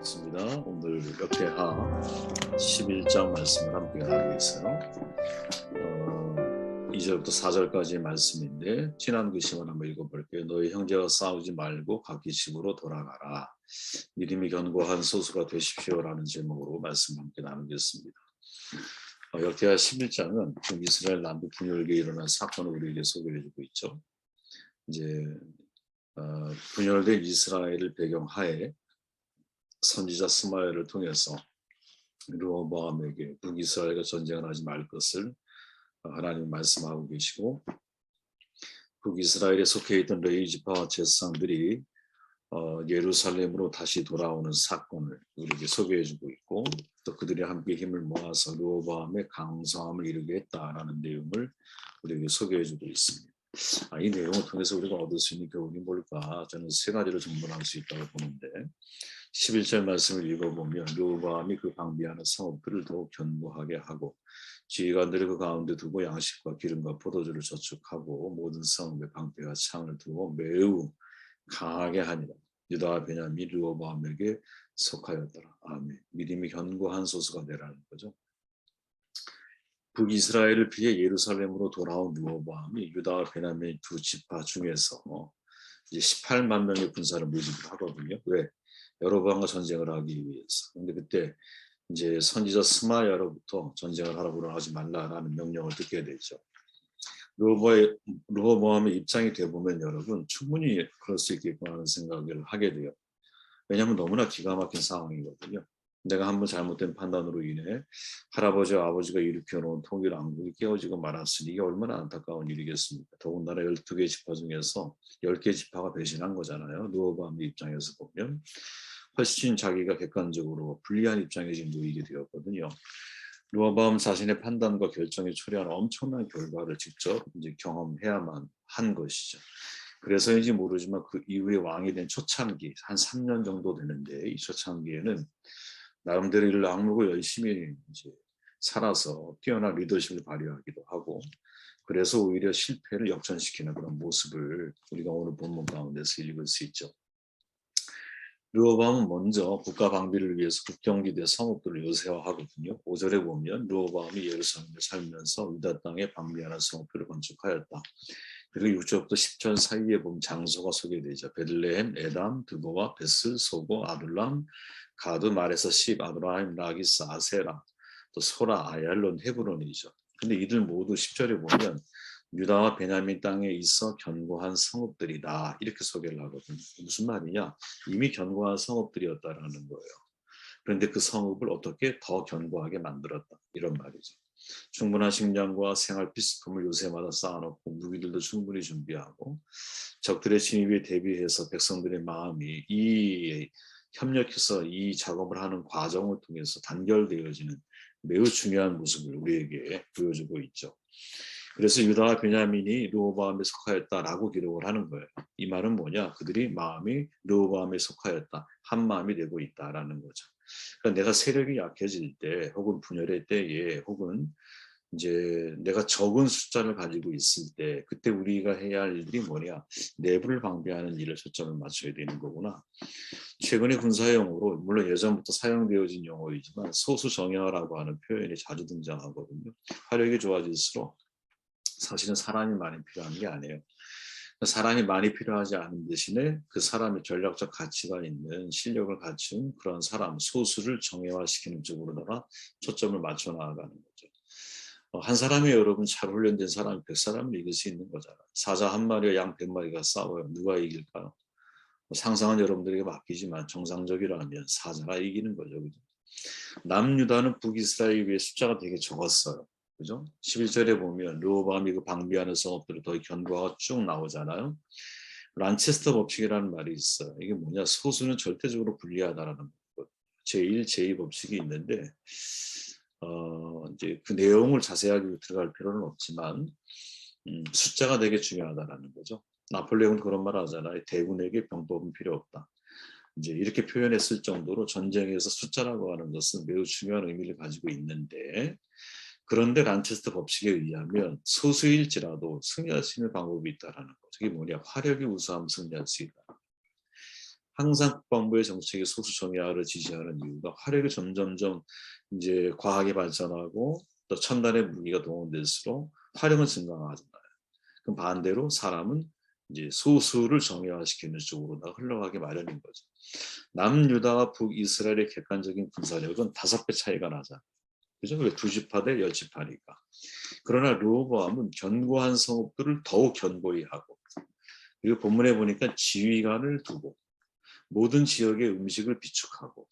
반갑습니다. 오늘 역대하 11장 말씀을 함께 하고 있어요. 2절부터 4절까지의 말씀인데 지난 그 시간 한번 읽어볼게요. 너희 형제와 싸우지 말고 각기 집으로 돌아가라. 믿음이 견고한 소수가 되십시오라는 제목으로 말씀 함께 나누겠습니다. 역대하 11장은 지금 이스라엘 남북 분열기에 일어난 사건을 우리에게 소개해주고 있죠. 이제 분열된 이스라엘을 배경하에 선지자 스마엘을 통해서 르호보암에게 북이스라엘과 전쟁을 하지 말 것을 하나님이 말씀하고 계시고, 북이스라엘에 속해 있던 레위 지파와 제사장들이 예루살렘으로 다시 돌아오는 사건을 우리에게 소개해주고 있고, 또 그들이 함께 힘을 모아서 르호보암의 강성함을 이루게 했다라는 내용을 우리에게 소개해주고 있습니다. 이 내용을 통해서 우리가 얻을 수 있는 교훈이 뭘까? 저는 세 가지를 정돈할 수 있다고 보는데, 11절 말씀을 읽어보면 르호보암이 그 방비하는 성읍들을 더욱 견고하게 하고 지휘관들을 그 가운데 두고 양식과 기름과 포도주를 저축하고 모든 성읍에 방패와 창을 두고 매우 강하게 하니라. 유다와 베냐민이 르호보암에게 속하였더라. 아멘. 믿음이 견고한 소수가 되라는 거죠. 북이스라엘을 피해 예루살렘으로 돌아온 르호보암이 유다와 베냐민 두 지파 중에서 이제 18만 명의 군사를 모집을 하거든요. 왜? 여로보암과 전쟁을 하기 위해서. 그런데 그때 이제 선지자 스마야로부터 전쟁을 하라고 하지 말라라는 명령을 듣게 되죠. 르호보암의 입장이 되보면 여러분 충분히 그럴 수 있겠구나 하는 생각을 하게 돼요. 왜냐하면 너무나 기가 막힌 상황이거든요. 내가 한번 잘못된 판단으로 인해 할아버지와 아버지가 일으켜놓은 통일 왕국이 깨어지고 말았으니 이게 얼마나 안타까운 일이겠습니까? 더군다나 12개 지파 중에서 10개 지파가 배신한 거잖아요. 르호보암의 입장에서 보면 훨씬 자기가 객관적으로 불리한 입장에 지금 놓이게 되었거든요. 르호보암 자신의 판단과 결정에 초래한 엄청난 결과를 직접 이제 경험해야만 한 것이죠. 그래서인지 모르지만 그 이후에 왕이 된 초창기 한 3년 정도 되는데, 이 초창기에는 나름대로 이를 악물고 열심히 이제 살아서 뛰어난 리더십을 발휘하기도 하고, 그래서 오히려 실패를 역전시키는 그런 모습을 우리가 오늘 본문 가운데서 읽을 수 있죠. 르호보암은 먼저 국가 방비를 위해서 국경지대 성읍들을 요새화하거든요. 5절에 보면 르호보암이 예루살렘에 살면서 유다 땅에 방비하는 성읍들을 건축하였다. 그리고 6절부터 10절 사이에 보면 장소가 소개되죠. 베들레헴, 에담, 드보와 베슬, 소고, 아둘람, 가드, 마레사, 십, 아브라임, 라기스, 아세라, 또 소라, 아얄론, 헤브론이죠. 근데 이들 모두 10절에 보면 유다와 베냐민 땅에 있어 견고한 성읍들이다 이렇게 소개를 하거든요. 무슨 말이냐? 이미 견고한 성읍들이었다라는 거예요. 그런데 그 성읍을 어떻게 더 견고하게 만들었다 이런 말이죠. 충분한 식량과 생활 필수품을 요새마다 쌓아놓고 무기들도 충분히 준비하고 적들의 진입에 대비해서 백성들의 마음이 협력해서 이 작업을 하는 과정을 통해서 단결되어지는 매우 중요한 모습을 우리에게 보여주고 있죠. 그래서 유다와 베냐민이 르호보암에 속하였다라고 기록을 하는 거예요. 이 말은 뭐냐? 그들이 마음이 르호보암에 속하였다, 한 마음이 되고 있다라는 거죠. 그러니까 내가 세력이 약해질 때, 혹은 분열의 때에, 혹은 이제 내가 적은 숫자를 가지고 있을 때, 그때 우리가 해야 할 일들이 뭐냐? 내부를 방비하는 일을 초점을 맞춰야 되는 거구나. 최근에 군사용어로, 물론 예전부터 사용되어진 용어이지만 소수 정예화라고 하는 표현이 자주 등장하거든요. 화력이 좋아질수록 사실은 사람이 많이 필요한 게 아니에요. 사람이 많이 필요하지 않은 대신에 그 사람의 전략적 가치가 있는 실력을 갖춘 그런 사람 소수를 정예화시키는 쪽으로다가 초점을 맞춰 나가는 거죠. 한 사람이 여러분 잘 훈련된 사람이 100사람을 이길 수 있는 거잖아요. 사자 한 마리와 양 100마리가 싸워요. 누가 이길까요? 상상은 여러분들에게 맡기지만 정상적이라면 사자가 이기는 거죠. 그죠? 남유다는 북이스라엘에 비해 숫자가 되게 적었어요. 그죠? 11절에 보면 르호보암이 그 방비하는 성읍들을 더 견고하고 쭉 나오잖아요. 란체스터 법칙이라는 말이 있어요. 이게 뭐냐? 소수는 절대적으로 불리하다라는 것. 제1, 제2 법칙이 있는데 이제 그 내용을 자세하게 들어갈 필요는 없지만 숫자가 되게 중요하다라는 거죠. 나폴레옹도 그런 말 하잖아요. 대군에게 병법은 필요 없다. 이제 이렇게 표현했을 정도로 전쟁에서 숫자라고 하는 것은 매우 중요한 의미를 가지고 있는데, 그런데 란체스터 법칙에 의하면 소수일지라도 승리할 수 있는 방법이 있다라는 거죠. 이게 뭐냐? 화력이 우수하면 승리할 수 있다. 항상 국방부의 정책이 소수 정예화를 지지하는 이유가 화력이 점점점 이제 과학이 발전하고 또 첨단의 무기가 동원될수록 화력은 증강하잖아요. 그럼 반대로 사람은 이제 소수를 정예화시키는 쪽으로 흘러가기 마련인 거죠. 남유다와 북이스라엘의 객관적인 군사력은 5배 차이가 나잖아요. 그죠? 왜 두 지파 대 여지파니까. 그러나 르호보암은 견고한 성읍들을 더욱 견고히 하고, 그리고 본문에 보니까 지휘관을 두고 모든 지역의 음식을 비축하고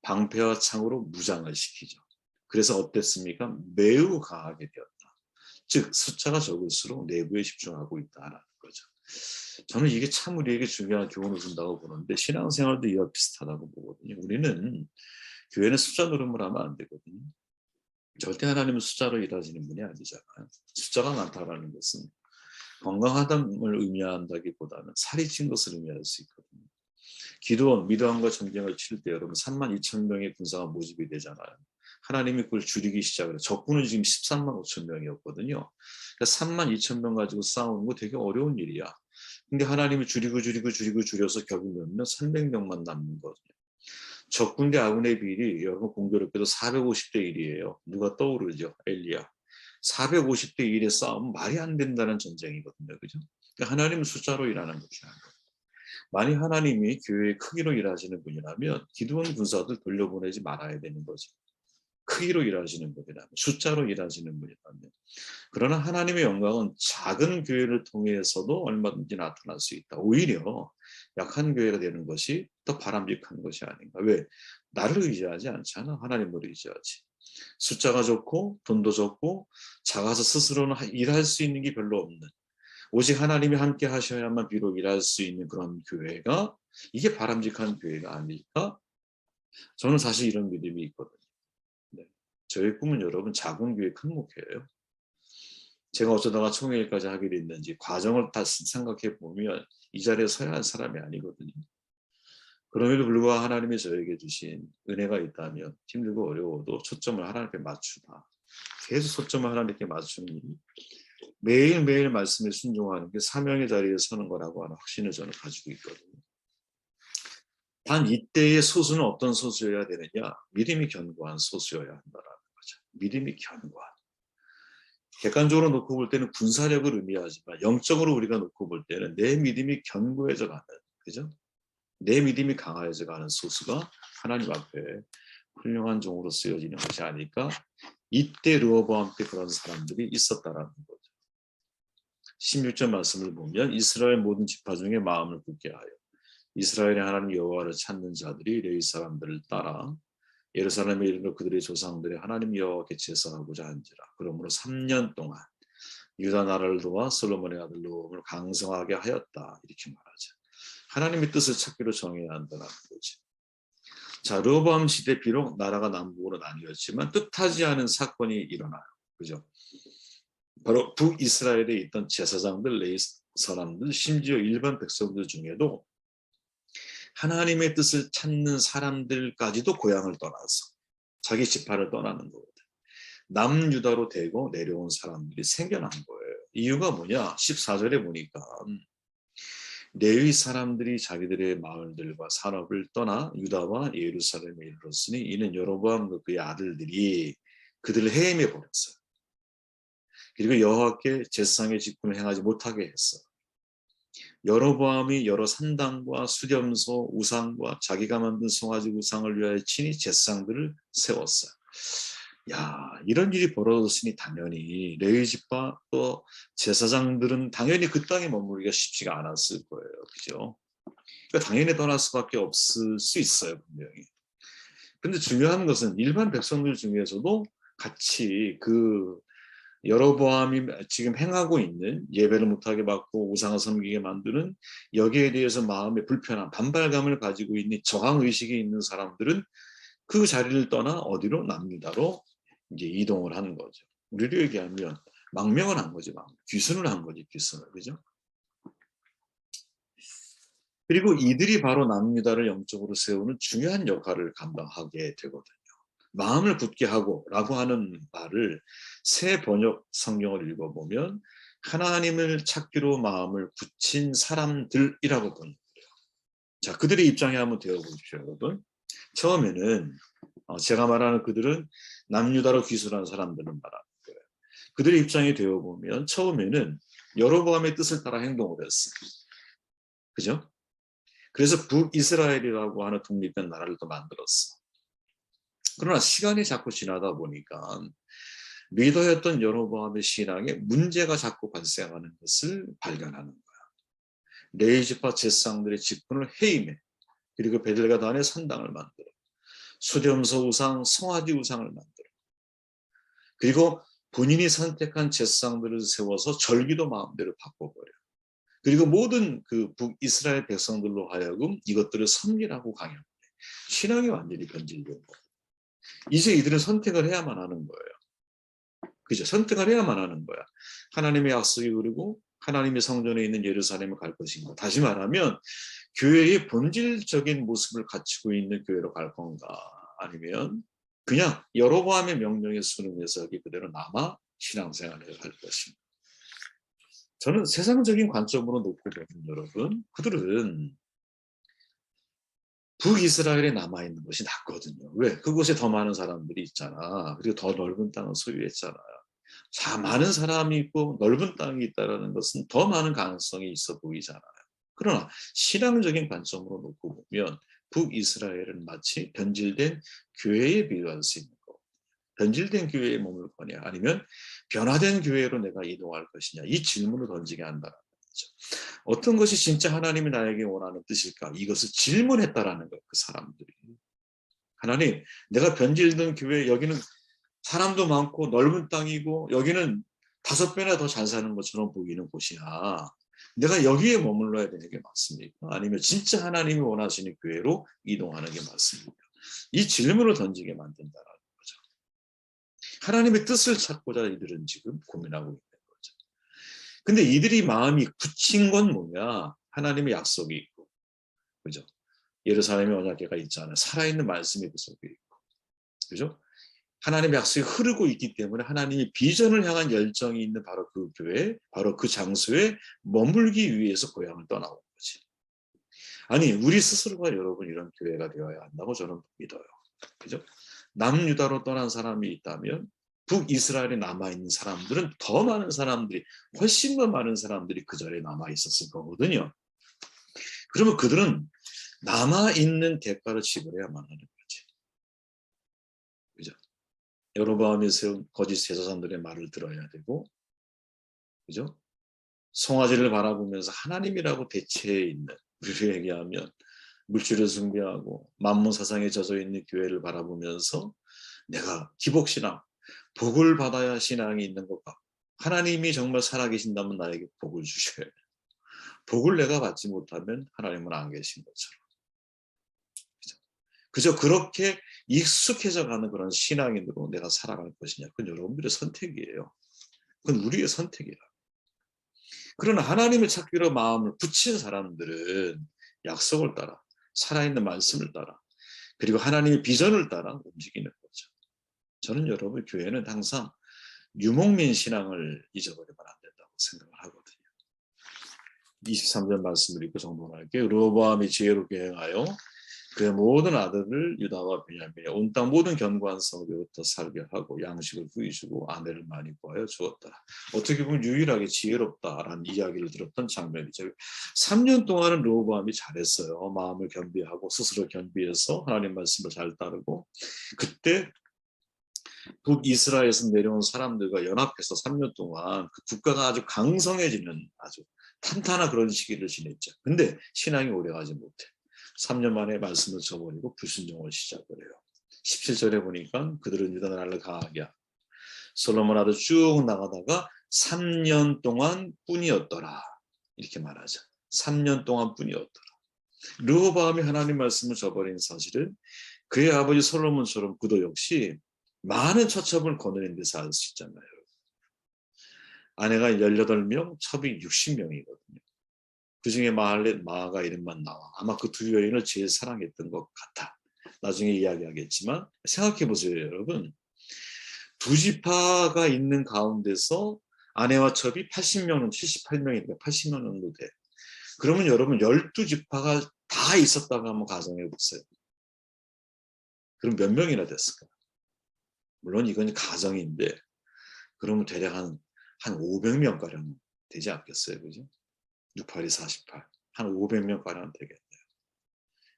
방패와 창으로 무장을 시키죠. 그래서 어땠습니까? 매우 강하게 되었다. 즉 숫자가 적을수록 내부에 집중하고 있다는 거죠. 저는 이게 참 우리에게 중요한 교훈을 준다고 보는데 신앙생활도 이와 비슷하다고 보거든요. 우리는 교회는 숫자 노름을 하면 안 되거든요. 절대 하나님은 숫자로 일하시는 분이 아니잖아요. 숫자가 많다라는 것은 건강하다를 의미한다기보다는 살이 찐 것을 의미할 수 있거든요. 기드온, 미드온과 전쟁을 칠 때 여러분 3만 2천 명의 군사가 모집이 되잖아요. 하나님이 그걸 줄이기 시작해요. 적군은 지금 13만 5천 명이었거든요. 그러니까 3만 2천 명 가지고 싸우는 거 되게 어려운 일이야. 근데 하나님이 줄여서 결국 몇 명? 300명만 남는 거거든요. 적군대 아군의 비율이 여러분 공교롭게도 450대 1이에요. 누가 떠오르죠? 엘리야. 450대 1의 싸움은 말이 안 된다는 전쟁이거든요. 그죠? 그러니까 하나님은 숫자로 일하는 것이 아니에요. 만약 하나님이 교회의 크기로 일하시는 분이라면 기드온 군사들 돌려보내지 말아야 되는 거죠. 크기로 일하시는 분이라면, 숫자로 일하시는 분이라면. 그러나 하나님의 영광은 작은 교회를 통해서도 얼마든지 나타날 수 있다. 오히려 약한 교회가 되는 것이 더 바람직한 것이 아닌가. 왜? 나를 의지하지 않잖아. 하나님을 의지하지. 숫자가 적고 돈도 적고 작아서 스스로는 일할 수 있는 게 별로 없는, 오직 하나님이 함께 하셔야만 비록 일할 수 있는 그런 교회가, 이게 바람직한 교회가 아닐까? 저는 사실 이런 믿음이 있거든요. 네. 저의 꿈은 여러분 작은 교회 큰 목회예요. 제가 어쩌다가 총회까지 하게 됐는지 과정을 다 생각해 보면 이 자리에 서야 할 사람이 아니거든요. 그럼에도 불구하고 하나님이 저에게 주신 은혜가 있다면 힘들고 어려워도 초점을 하나님께 맞추다. 계속 초점을 하나님께 맞추는 일이 매일매일 말씀에 순종하는 게 사명의 자리에 서는 거라고 하는 확신을 저는 가지고 있거든요. 단 이때의 소수는 어떤 소수여야 되느냐? 믿음이 견고한 소수여야 한다는 거죠. 믿음이 견고한. 객관적으로 놓고 볼 때는 군사력을 의미하지만 영적으로 우리가 놓고 볼 때는 내 믿음이 견고해져 가는, 그죠? 내 믿음이 강화해져 가는 소수가 하나님 앞에 훌륭한 종으로 쓰여지는 것이 아닐까? 이때 르호보암 때 그런 사람들이 있었다라는 거죠. 16절 말씀을 보면 이스라엘 모든 지파 중에 마음을 굳게 하여 이스라엘의 하나님 여호와를 찾는 자들이 레위 사람들을 따라 예루살렘에 이르러 그들의 조상들의 하나님 여호와께 제사하고자 한지라. 그러므로 3년 동안 유다 나라를 도와 솔로몬의 아들 르호보암을 강성하게 하였다. 이렇게 말하죠. 하나님의 뜻을 찾기로 정해야 한다는 거죠. 자, 르호보암 시대 비록 나라가 남북으로 나뉘었지만 뜻하지 않은 사건이 일어나요. 그죠? 바로 북이스라엘에 있던 제사장들, 레위 사람들, 심지어 일반 백성들 중에도 하나님의 뜻을 찾는 사람들까지도 고향을 떠나서 자기 지파를 떠나는 거거든. 남유다로 대고 내려온 사람들이 생겨난 거예요. 이유가 뭐냐? 14절에 보니까 레위 사람들이 자기들의 마을들과 산업을 떠나 유다와 예루살렘에 이르렀으니 이는 여로보암과 그의 아들들이 그들을 해임해 버렸어요. 그리고 여호와께 제사장의 직분을 행하지 못하게 했어요. 여로보암이 여러 산당과 수렴소, 우상과 자기가 만든 송아지 우상을 위하여 친히 제사장들을 세웠어요. 야, 이런 일이 벌어졌으니 당연히 레위 집과 또 제사장들은 당연히 그 땅에 머무르기가 쉽지가 않았을 거예요. 그죠? 그러니까 당연히 떠날 수밖에 없을 수 있어요, 분명히. 근데 중요한 것은 일반 백성들 중에서도 같이 그 여로보암이 지금 행하고 있는 예배를 못하게 받고 우상을 섬기게 만드는 여기에 대해서 마음의 불편함, 반발감을 가지고 있는 저항의식이 있는 사람들은 그 자리를 떠나 어디로? 남유다로 이제 이동을 하는 거죠. 우리로 얘기하면 망명을 한 거죠. 귀순을 한 거지, 귀순을. 그죠? 그리고 이들이 바로 남유다를 영적으로 세우는 중요한 역할을 감당하게 되거든요. 마음을 굳게 하고 라고 하는 말을 새 번역 성경을 읽어보면 하나님을 찾기로 마음을 굳힌 사람들이라고 보는 거예요. 자, 그들의 입장에 한번 되어보십시오, 여러분. 처음에는 제가 말하는 그들은 남유다로 귀순한 사람들을 말하는 거예요. 그들의 입장에 되어보면 처음에는 여로보암의 뜻을 따라 행동을 했어요. 그죠? 그래서 북이스라엘이라고 하는 독립된 나라를 또 만들었어. 그러나 시간이 자꾸 지나다 보니까 리더였던 여로보암의 신앙에 문제가 자꾸 발생하는 것을 발견하는 거야. 레위지파 제사장들의 직분을 해임해. 그리고 베들가단에 산당을 만들어. 수렴서 우상, 송아지 우상을 만들어. 그리고 본인이 선택한 제사장들을 세워서 절기도 마음대로 바꿔버려. 그리고 모든 그 북이스라엘 백성들로 하여금 이것들을 섬기라고 강요해. 신앙이 완전히 변질된 거예요. 이제 이들은 선택을 해야만 하는 거예요. 그죠? 선택을 해야만 하는 거야. 하나님의 약속이 그리고 하나님의 성전에 있는 예루살렘에 갈 것인가. 다시 말하면 교회의 본질적인 모습을 갖추고 있는 교회로 갈 건가. 아니면 그냥 여로보암의 명령에 순응해서 여기 그대로 남아 신앙생활을 할 것인가. 저는 세상적인 관점으로 놓고 보면 여러분, 그들은 북이스라엘에 남아있는 것이 낫거든요. 왜? 그곳에 더 많은 사람들이 있잖아. 그리고 더 넓은 땅을 소유했잖아요. 자, 많은 사람이 있고 넓은 땅이 있다는 것은 더 많은 가능성이 있어 보이잖아요. 그러나 신앙적인 관점으로 놓고 보면 북이스라엘은 마치 변질된 교회에 비유할 수 있는 거. 변질된 교회에 머물 거냐 아니면 변화된 교회로 내가 이동할 것이냐 이 질문을 던지게 한다는 거죠. 어떤 것이 진짜 하나님이 나에게 원하는 뜻일까? 이것을 질문했다라는 거예요. 그 사람들이. 하나님, 내가 변질된 교회 여기는 사람도 많고 넓은 땅이고 여기는 5배나 더 잘 사는 것처럼 보이는 곳이야. 내가 여기에 머물러야 되는 게 맞습니까? 아니면 진짜 하나님이 원하시는 교회로 이동하는 게 맞습니까? 이 질문을 던지게 만든다는 거죠. 하나님의 뜻을 찾고자 이들은 지금 고민하고 있는 거죠. 근데 이들이 마음이 굳힌 건 뭐냐? 하나님의 약속이 있고, 그죠? 예루살렘의 언약궤가 있잖아요. 살아있는 말씀이 그 속에 있고, 그죠? 하나님의 약속이 흐르고 있기 때문에 하나님의 비전을 향한 열정이 있는 바로 그 교회, 바로 그 장소에 머물기 위해서 고향을 떠나온 거지. 아니, 우리 스스로가 여러분 이런 교회가 되어야 한다고 저는 믿어요. 그죠? 남유다로 떠난 사람이 있다면 북이스라엘에 남아있는 사람들은 더 많은 사람들이, 훨씬 더 많은 사람들이 그 자리에 남아있었을 거거든요. 그러면 그들은 남아있는 대가를 지불해야만 하는 거지. 그죠? 여로보암이 세운 거짓 제사장들의 말을 들어야 되고, 그죠? 송아지를 바라보면서 하나님이라고 대체해 있는, 우리를 얘기하면 물질을 숭배하고 만문 사상에 젖어 있는 교회를 바라보면서 내가 기복신앙, 복을 받아야 신앙이 있는 것 같고 하나님이 정말 살아계신다면 나에게 복을 주셔야 돼. 복을 내가 받지 못하면 하나님은 안 계신 것처럼. 그저 그렇게 익숙해져 가는 그런 신앙인으로 내가 살아갈 것이냐. 그건 여러분들의 선택이에요. 그건 우리의 선택이라. 그러나 하나님을 찾기로 마음을 굳힌 사람들은 약속을 따라, 살아있는 말씀을 따라, 그리고 하나님의 비전을 따라 움직이는 거죠. 저는 여러분 교회는 항상 유목민 신앙을 잊어버리면 안 된다고 생각을 하거든요. 23절 말씀을 읽고 정돈할게요. 르호보암이 지혜롭게 행하여 그의 모든 아들을 유다와 베냐민의 온 땅 모든 견고한 성읍에부터 살게 하고 양식을 후히 주고 아내를 많이 구하여 주었다. 어떻게 보면 유일하게 지혜롭다라는 이야기를 들었던 장면이죠. 3년 동안은 르호보암이 잘했어요. 마음을 겸비하고 스스로 겸비해서 하나님 말씀을 잘 따르고 그때 북이스라엘에서 내려온 사람들과 연합해서 3년 동안 그 국가가 아주 강성해지는 아주 탄탄한 그런 시기를 지냈죠. 근데 신앙이 오래가지 못해. 3년 만에 말씀을 저버리고 불순종을 시작을 해요. 17절에 보니까 그들은 유다 나라를 강하게 하고 솔로몬 아들 쭉 나가다가 3년 동안 뿐이었더라. 이렇게 말하죠. 3년 동안 뿐이었더라. 르호보암이 하나님 말씀을 저버린 사실은 그의 아버지 솔로몬처럼 그도 역시 많은 처첩을 거느린 데서 알 수 있잖아요. 아내가 18명, 첩이 60명이거든요. 그중에 마아가 이름만 나와. 아마 그 두 여인을 제일 사랑했던 것 같아. 나중에 이야기하겠지만 생각해 보세요, 여러분. 두 지파가 있는 가운데서 아내와 첩이 80명은 78명이니까 80명 정도 돼. 그러면 여러분 12지파가 다 있었다고 한번 가정해 보세요. 그럼 몇 명이나 됐을까요? 물론 이건 가정인데 그러면 대략 한 500명가량 되지 않겠어요? 그죠? 6, 8이 48. 한 500명가량 되겠네요.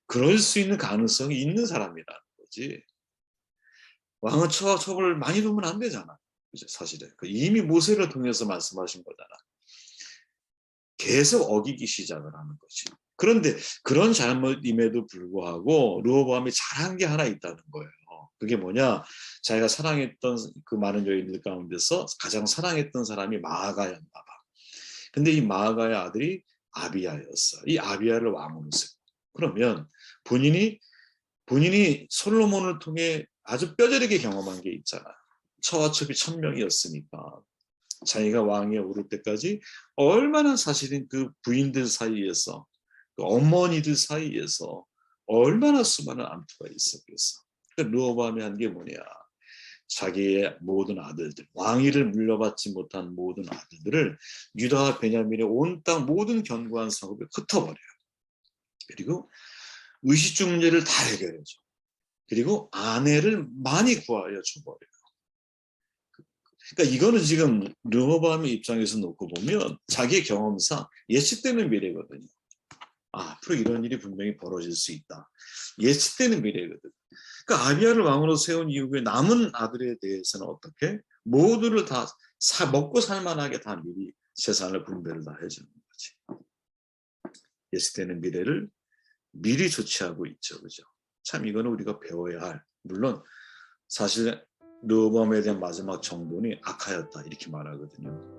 그럴 수 있는 가능성이 있는 사람이라는 거지. 왕은 처벌을 많이 두면 안 되잖아. 그죠? 사실은. 이미 모세를 통해서 말씀하신 거잖아. 계속 어기기 시작을 하는 거지. 그런데 그런 잘못임에도 불구하고 르호보암이 잘한 게 하나 있다는 거예요. 그게 뭐냐? 자기가 사랑했던 그 많은 여인들 가운데서 가장 사랑했던 사람이 마아가였나 봐. 근데 이 마아가의 아들이 아비야였어. 이 아비야를 왕으로 세워. 그러면 본인이 솔로몬을 통해 아주 뼈저리게 경험한 게 있잖아. 처와 첩이 1000명이었으니까 자기가 왕위에 오를 때까지 얼마나 사실은 그 부인들 사이에서 그 어머니들 사이에서 얼마나 수많은 암투가 있었겠어. 그러니까 르호보암이 한 게 뭐냐. 자기의 모든 아들들, 왕위를 물려받지 못한 모든 아들들을 유다와 베냐민의 온 땅 모든 견고한 성읍에 흩어버려요. 그리고 의식주 문제를 다 해결해줘. 그리고 아내를 많이 구하여 줘버려요. 그러니까 이거는 지금 르호보암의 입장에서 놓고 보면 자기의 경험상 예측되는 미래거든요. 앞으로 이런 일이 분명히 벌어질 수 있다. 예측되는 미래거든. 그러니까 아비야를 왕으로 세운 이후에 남은 아들에 대해서는 어떻게? 모두를 다 먹고 살만하게 다 미리 재산을 분배를 다 해주는 거지. 예측되는 미래를 미리 조치하고 있죠. 그죠? 참 이거는 우리가 배워야 할. 물론 사실 르호보암에 대한 마지막 정돈이 악하였다 이렇게 말하거든요.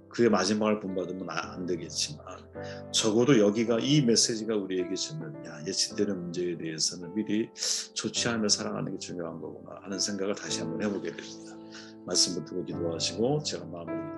그의 마지막을 본받으면 안 되겠지만 적어도 여기가 이 메시지가 우리에게 주는 예측되는 문제에 대해서는 미리 조치하며 살아가는 게 중요한 거구나 하는 생각을 다시 한번 해보게 됩니다. 말씀 듣고 기도하시고 제가 마무리